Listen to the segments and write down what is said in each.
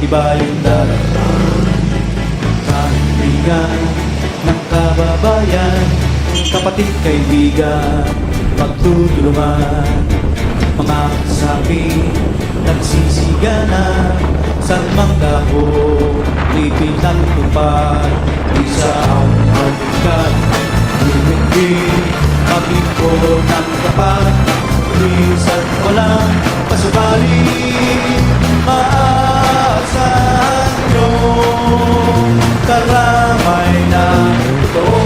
iba yung darama. Kaibigan ng kababayan, kapatid kaibigan, magtutulungan. Mga kasapi, nagsisiganan, sa manggaho, ipinagtupad. Isa ang magikat, lumigid, maglingkod ng tapat. Minsan walang pasubali, maasahan yung karamay na totoo.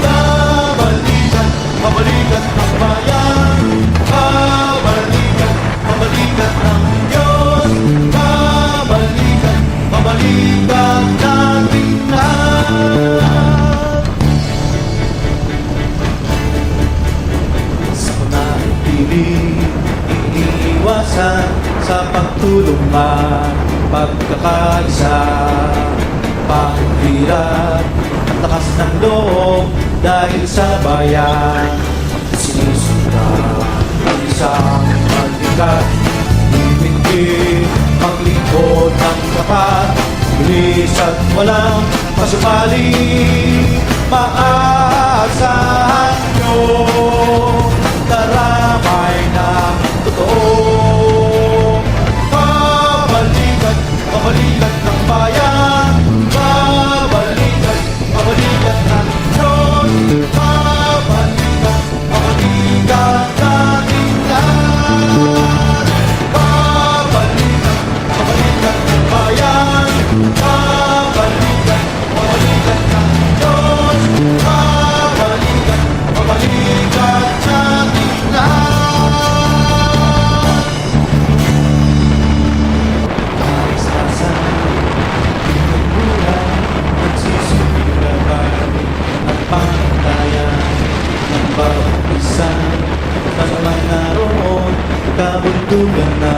Kabalikan, kabalikan ng bayan, kabalikan, kabalikan ng Diyos. Kabalikan, kabalikan natin lahat. Sa panatili, iniiwasan sa pagtulungan, pagkakaisa, paghirap at lakas ng loob dahil sa bayan. Sinusundan ang isang magikat, himigin, maglingkod ng tapat. Bilis at walang pasubali, maasahan nyo karamay na totoo. Kabalikan, kabalikan ng bayan, kabalikan, kabalikan ng Diyos. Kabalikan, kabalikan natin lahat. Kabalikan, kabalikan ng bayan, kabalikan, kabalikan ng Diyos. Kabalikan, kabalikan natin lahat. Naisasan, pinagbulan, nagsisimulaban at pantayan ng bawat isa. Sa naman naroon, kabundugan na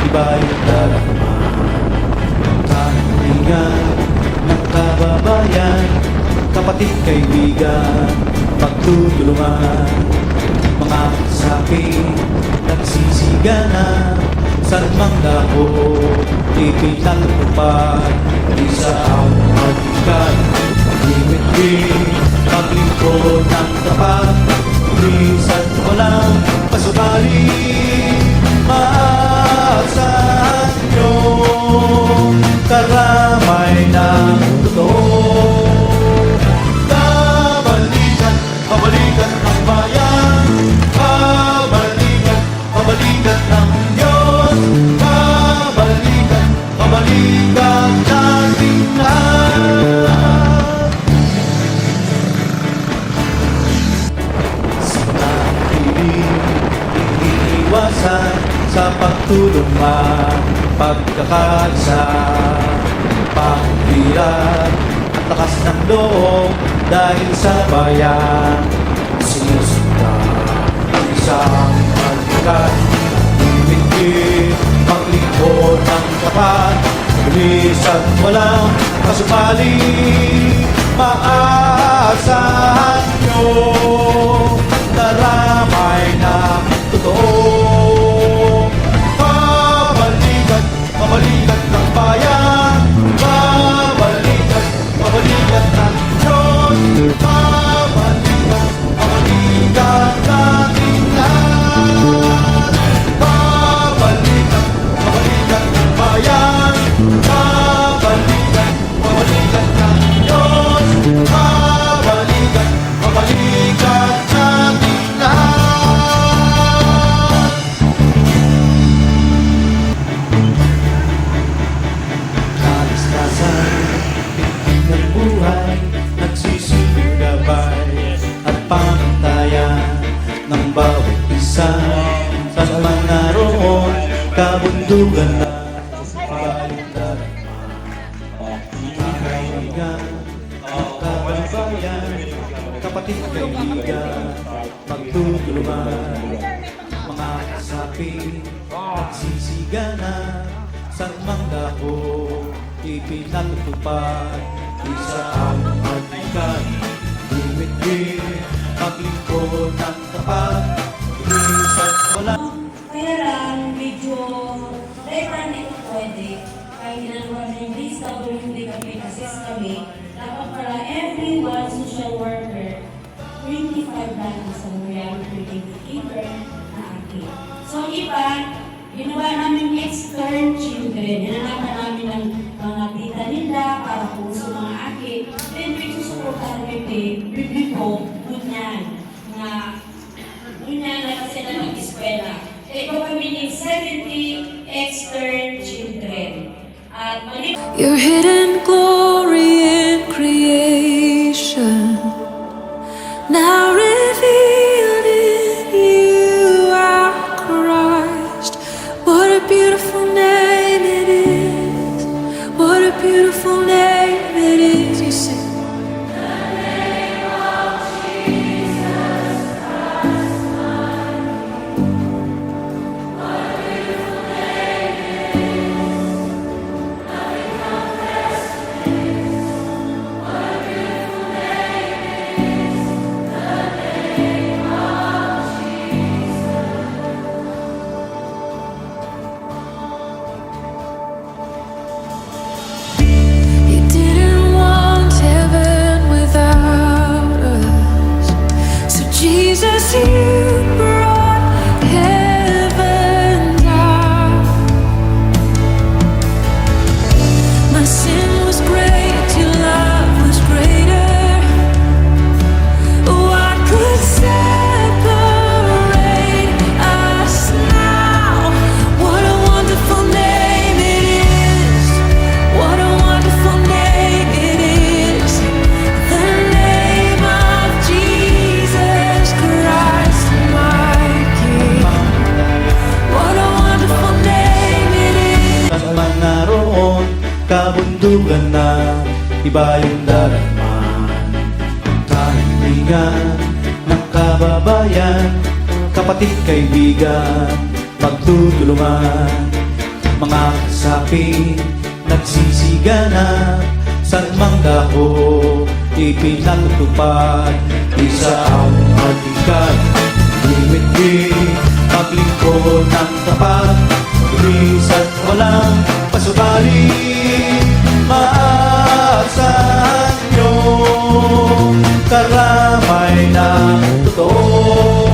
iba yung darama. Kaibigan ng kababayan, kapatid kaibigan, magtutulungan. Mga kasapi, nagsisiganan, sa manggaho, ipinagtupad. Isa ang magikat, himigin, maglingkod ng tapat. Minsan walang pasubali, maasahan nyo karamay ng totoo. Kabalikan, kabalikan ng bayan, kabalikan, kabalikan ng Diyos. Kabalikan, kabalikan natin lahat. Sa pag-ibig, iniiwasan sa pagtulungan, pagkakaisa, paghirap at lakas ng loob dahil sa bayan. Sinusundan ang isang magikat, himigin, maglingkod ng tapat. Bilis at walang pasubali, maasahan nyo karamay na totoo. Kabalikan, kabalikan ng bayan, kabalikan, kabalikan ng Diyos. Kabalikan, kabalikan natin lahat. Kabalikan, kabalikan ng bayan, kabalikan, kabalikan ng Diyos. Kabalikan, kabalikan natin lahat. Kalistasan, pintig ng buhay, nagsisilbing gabay at pamantayan ng bawat isa. Saan man naroon, kabundugan na bayong darama. Kaibigan, kababayan, kapatid kaibigan, magtutulungan. Mga kasapi, nagsisiganan, sa manggaho, ipinagtupad. Isa ang magikat, himigin, maglingkod ng tapat. Bilis at walang Kaya lang, medyo pwede, kahit ginagawa na yung lista o hindi kami assist kami, dapat para every one social worker, 25 sa mga indicator na akin. So iba, ginawa namin extern children. Hinanapan namin ng mga tita nila para po sa mga akin. Then may susuportahan kami, review ko, ganyan, na kasi na mag-eskwela. Ito kami ng 70 extern children. At mali Your hidden glory in creation, now revealed in you are Christ. What a beautiful name it is. What a beautiful name it is. You sing. You didn't want heaven without us. So Jesus, you brought heaven down. My sin was great, your love was greater. What could separate us now? What a wonderful name it is. What a wonderful name it is. The name of Jesus Christ, my King. What a wonderful name it is. Saan man naroon, kabundugan na, iba yung darama. Kahiligan ng kababayan, kapatid, kaibigan, magtutulungan. Mga kasapi, nagsisiganap, saan mang dako, ipinatutupad. Isa ang hatikan, limit-limit, maglingkod ng tapat, bilis at walang pasubali. Maasahan nyo, karamay ng totoo.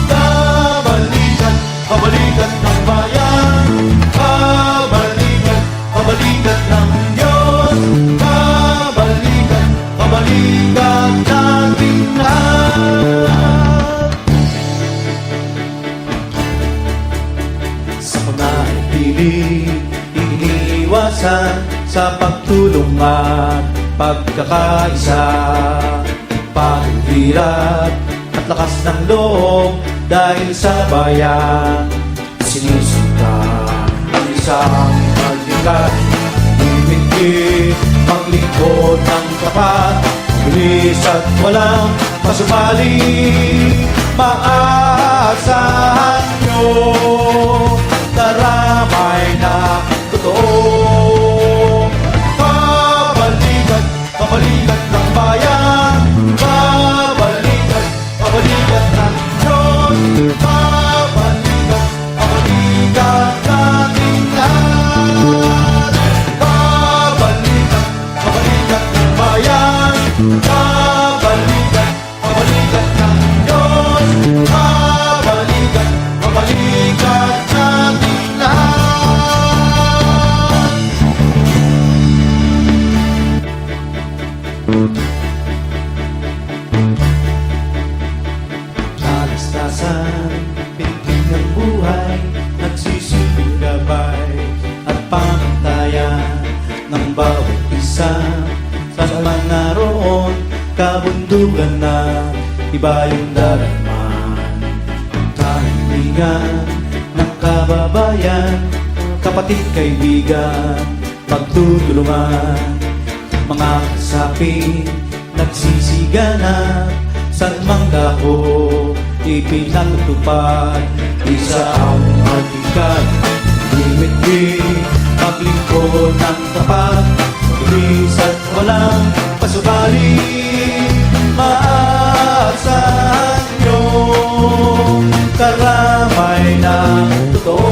Kabalikan, kabalikan ng bayan, kabalikan, kabalikan ng Diyos, kabalikan, kabalikan nating lahat. Sa pananatili, iniiwasan sa pagtulong at pagkakaisa. Paghirap at lakas ng loob dahil sa bayan. Sinusunta ang isang halikan, limit-limit, maglingkod ng tapat, bilis at walang pasumali. Maasahan nyo, karamay na totoo. Kabalikan, kabalikan ng bayan, kabalikan, kabalikan ng Diyos, kabalikan, kabalikan nating lahat. Kabalikan, kabalikan ng bayan, kabalikan, kabalikan ng Diyos, kabalikan, kabalikan nating lahat. Kalastasan, pintig ng buhay, nagsisilbing gabay at pamantayan ng bawat isa. Saan man naroon, kabundugan na, iba yung darama. Kahiligan ng kababayan, kapatid, kaibigan, magtutulungan. Mga kasapi, nagsisiganap, saan mang dako, ipinatutupad. Isa ang hatikan, limit-limit, maglingkod ng tapat, bilis at walang pasubali. Maasahan nyo, karamay ng totoo.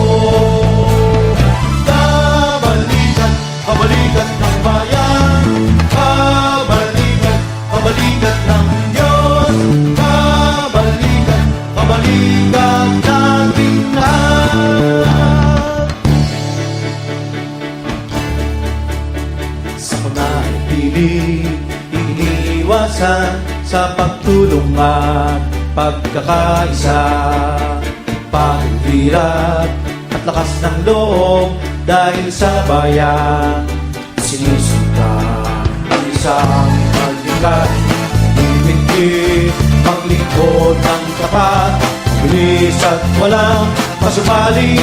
kalikasan sa pagtulong at pagkakaisa. Pagbirat at lakas ng loob dahil sa bayan. Sinisikap ang isang pagbigat, himigit, paglingkod ng tapat, bilis at walang pasumali.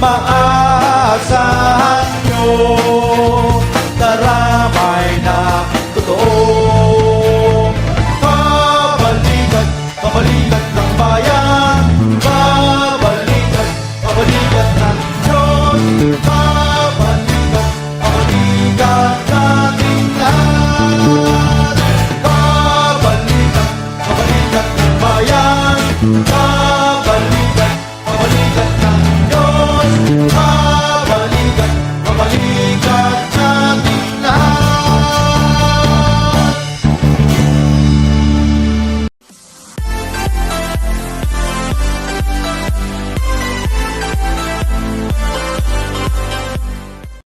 Maasahan nyo